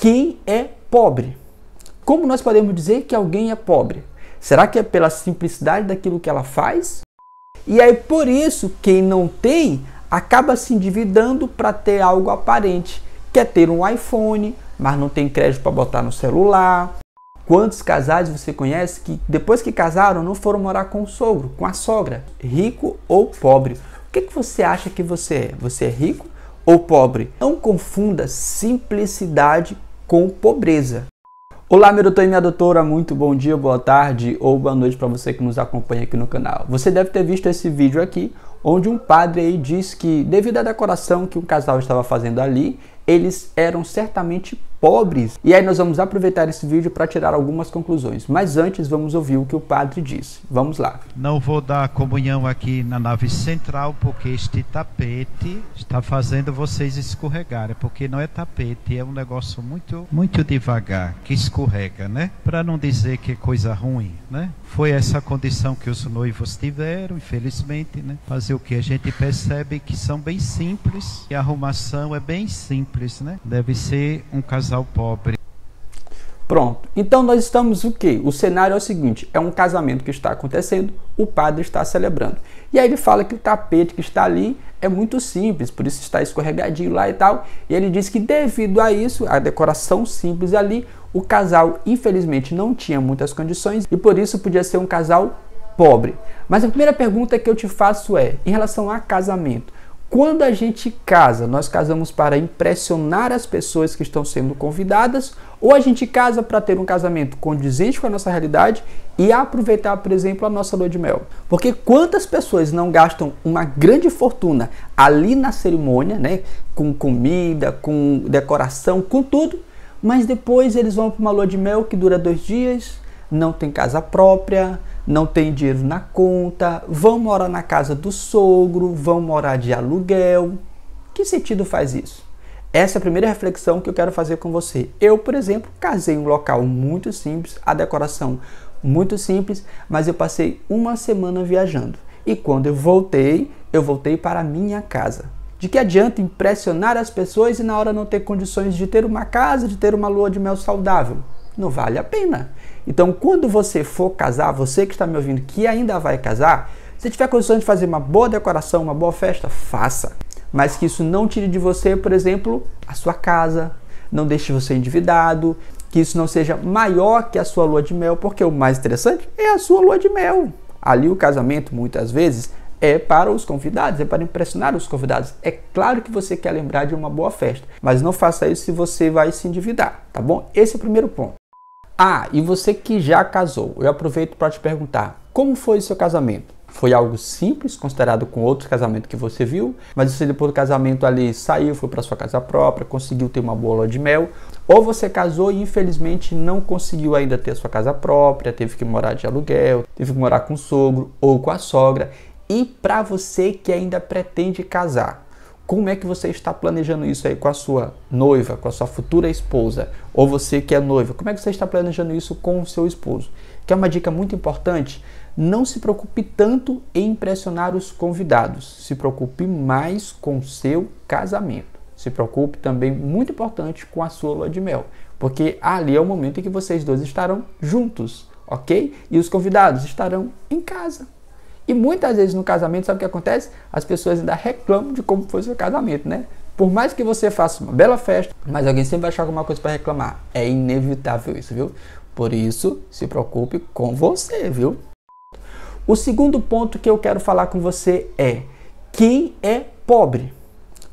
quem é pobre. Como nós podemos dizer que alguém é pobre? Será que é pela simplicidade daquilo que ela faz? E aí, por isso, quem não tem acaba se endividando para ter algo aparente. Quer ter um iPhone, mas não tem crédito para botar no celular. Quantos casais você conhece que depois que casaram não foram morar com o sogro, com a sogra? Rico ou pobre? O que você acha que você é? Você é rico ou pobre? Não confunda simplicidade com pobreza. Olá, meu doutor e minha doutora, muito bom dia, boa tarde ou boa noite para você que nos acompanha aqui no canal. Você deve ter visto esse vídeo aqui, onde um padre aí diz que, devido à decoração que um casal estava fazendo ali, eles eram certamente pobres. E aí nós vamos aproveitar esse vídeo para tirar algumas conclusões. Mas antes vamos ouvir o que o padre disse. Vamos lá. Não vou dar comunhão aqui na nave central, porque este tapete está fazendo vocês escorregarem. Porque não é tapete, é um negócio muito devagar, que escorrega, né? Para não dizer que é coisa ruim, né? Foi essa condição que os noivos tiveram, infelizmente, né? Fazer o que? A gente percebe que são bem simples, e a arrumação é bem simples, né? Deve ser um casal pobre. Pronto, então nós estamos o quê? O cenário é o seguinte, é um casamento que está acontecendo, o padre está celebrando. E aí ele fala que o tapete que está ali é muito simples, por isso está escorregadinho lá e tal. E ele diz que devido a isso, a decoração simples ali, o casal infelizmente não tinha muitas condições e por isso podia ser um casal pobre. Mas a primeira pergunta que eu te faço é, em relação a casamento, quando a gente casa, nós casamos para impressionar as pessoas que estão sendo convidadas ou a gente casa para ter um casamento condizente com a nossa realidade e aproveitar, por exemplo, a nossa lua de mel? Porque quantas pessoas não gastam uma grande fortuna ali na cerimônia, né, com comida, com decoração, com tudo, mas depois eles vão para uma lua de mel que dura 2 dias, não tem casa própria, não tem dinheiro na conta, vão morar na casa do sogro, vão morar de aluguel. Que sentido faz isso? Essa é a primeira reflexão que eu quero fazer com você. Eu, por exemplo, casei em um local muito simples, a decoração muito simples, mas eu passei uma semana viajando. E quando eu voltei para a minha casa. De que adianta impressionar as pessoas e na hora não ter condições de ter uma casa, de ter uma lua de mel saudável? Não vale a pena. Então, quando você for casar, você que está me ouvindo, que ainda vai casar, se tiver condições de fazer uma boa decoração, uma boa festa, faça. Mas que isso não tire de você, por exemplo, a sua casa, não deixe você endividado, que isso não seja maior que a sua lua de mel, porque o mais interessante é a sua lua de mel. Ali o casamento, muitas vezes, é para os convidados, é para impressionar os convidados. É claro que você quer lembrar de uma boa festa, mas não faça isso se você vai se endividar, tá bom? Esse é o primeiro ponto. Ah, e você que já casou, eu aproveito para te perguntar, como foi o seu casamento? Foi algo simples, considerado com outros casamentos que você viu, mas você depois do casamento ali saiu, foi para sua casa própria, conseguiu ter uma boa lua de mel, ou você casou e infelizmente não conseguiu ainda ter sua casa própria, teve que morar de aluguel, teve que morar com o sogro ou com a sogra. E para você que ainda pretende casar, como é que você está planejando isso aí com a sua noiva, com a sua futura esposa? Ou você que é noiva, como é que você está planejando isso com o seu esposo? Que é uma dica muito importante, não se preocupe tanto em impressionar os convidados, se preocupe mais com o seu casamento. Se preocupe também, muito importante, com a sua lua de mel, porque ali é o momento em que vocês dois estarão juntos, ok? E os convidados estarão em casa. E muitas vezes no casamento, sabe o que acontece? As pessoas ainda reclamam de como foi o seu casamento, né? Por mais que você faça uma bela festa, mas alguém sempre vai achar alguma coisa para reclamar. É inevitável isso, viu? Por isso, se preocupe com você, viu? O segundo ponto que eu quero falar com você é: quem é pobre?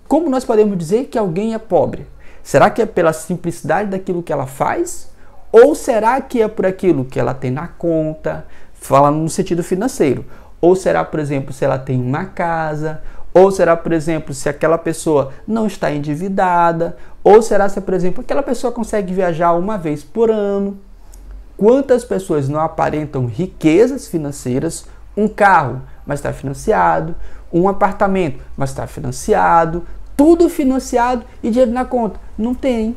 Como nós podemos dizer que alguém é pobre? Será que é pela simplicidade daquilo que ela faz? Ou será que é por aquilo que ela tem na conta? Falando no sentido financeiro. Ou será, por exemplo, se ela tem uma casa? Ou será, por exemplo, se aquela pessoa não está endividada? Ou será se, por exemplo, aquela pessoa consegue viajar uma vez por ano? Quantas pessoas não aparentam riquezas financeiras? Um carro, mas está financiado. Um apartamento, mas está financiado. Tudo financiado e dinheiro na conta. Não tem.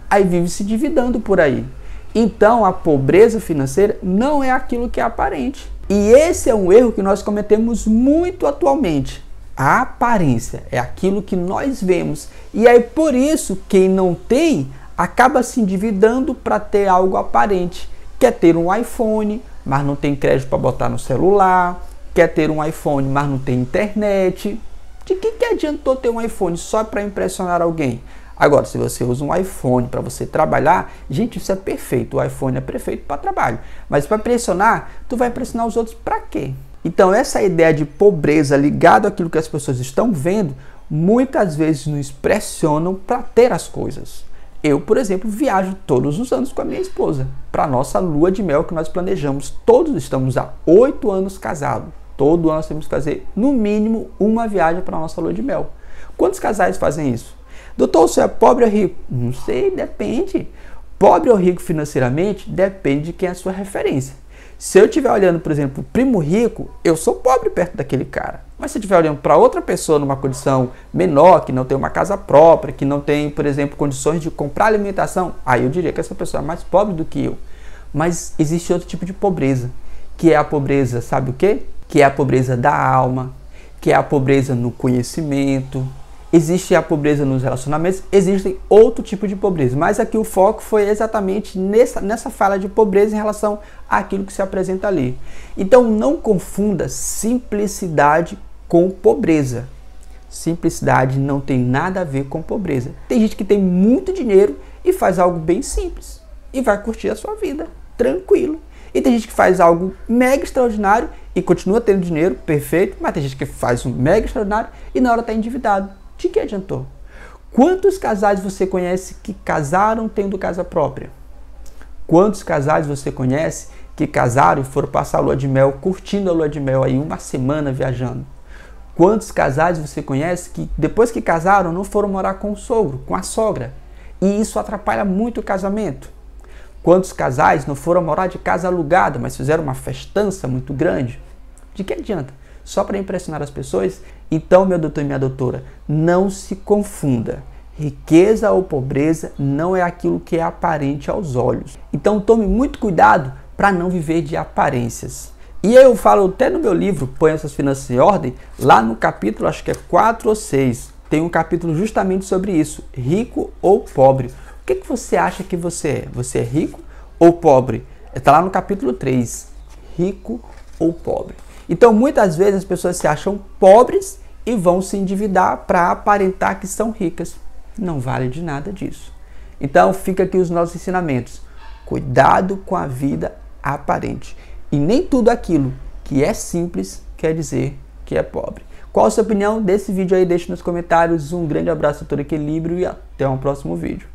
Aí vive se endividando por aí. Então, a pobreza financeira não é aquilo que é aparente. E esse é um erro que nós cometemos muito atualmente. A aparência é aquilo que nós vemos. E aí, por isso, quem não tem acaba se endividando para ter algo aparente. Quer ter um iPhone, mas não tem crédito para botar no celular. Quer ter um iPhone, mas não tem internet. De que adiantou ter um iPhone só para impressionar alguém? Agora, se você usa um iPhone para você trabalhar, gente, isso é perfeito. O iPhone é perfeito para trabalho. Mas para impressionar, tu vai impressionar os outros para quê? Então, essa ideia de pobreza ligada àquilo que as pessoas estão vendo, muitas vezes nos pressionam para ter as coisas. Eu, por exemplo, viajo todos os anos com a minha esposa para a nossa lua de mel que nós planejamos. Todos estamos há 8 anos casados. Todo ano nós temos que fazer, no mínimo, uma viagem para a nossa lua de mel. Quantos casais fazem isso? Doutor, você é pobre ou rico? Não sei, depende. Pobre ou rico financeiramente, depende de quem é a sua referência. Se eu estiver olhando, por exemplo, o primo rico, eu sou pobre perto daquele cara. Mas se eu estiver olhando para outra pessoa numa condição menor, que não tem uma casa própria, que não tem, por exemplo, condições de comprar alimentação, aí eu diria que essa pessoa é mais pobre do que eu. Mas existe outro tipo de pobreza, que é a pobreza, sabe o quê? Que é a pobreza da alma, que é a pobreza no conhecimento. Existe a pobreza nos relacionamentos, existe outro tipo de pobreza. Mas aqui o foco foi exatamente nessa fala de pobreza em relação àquilo que se apresenta ali. Então não confunda simplicidade com pobreza. Simplicidade não tem nada a ver com pobreza. Tem gente que tem muito dinheiro e faz algo bem simples e vai curtir a sua vida, tranquilo. E tem gente que faz algo mega extraordinário e continua tendo dinheiro, perfeito, mas tem gente que faz um mega extraordinário e na hora está endividado. De que adiantou? Quantos casais você conhece que casaram tendo casa própria? Quantos casais você conhece que casaram e foram passar a lua de mel, curtindo a lua de mel aí uma semana viajando? Quantos casais você conhece que depois que casaram não foram morar com o sogro, com a sogra? E isso atrapalha muito o casamento. Quantos casais não foram morar de casa alugada, mas fizeram uma festança muito grande? De que adianta? Só para impressionar as pessoas? Então, meu doutor e minha doutora, não se confunda. Riqueza ou pobreza não é aquilo que é aparente aos olhos. Então, tome muito cuidado para não viver de aparências. E eu falo até no meu livro, Põe Essas Finanças em Ordem, lá no capítulo, acho que é 4 ou 6, tem um capítulo justamente sobre isso, rico ou pobre. O que você acha que você é? Você é rico ou pobre? Está lá no capítulo 3, rico ou pobre. Então, muitas vezes as pessoas se acham pobres e vão se endividar para aparentar que são ricas. Não vale de nada disso. Então, fica aqui os nossos ensinamentos. Cuidado com a vida aparente. E nem tudo aquilo que é simples quer dizer que é pobre. Qual a sua opinião desse vídeo aí? Deixe nos comentários. Um grande abraço a todo equilíbrio e até um próximo vídeo.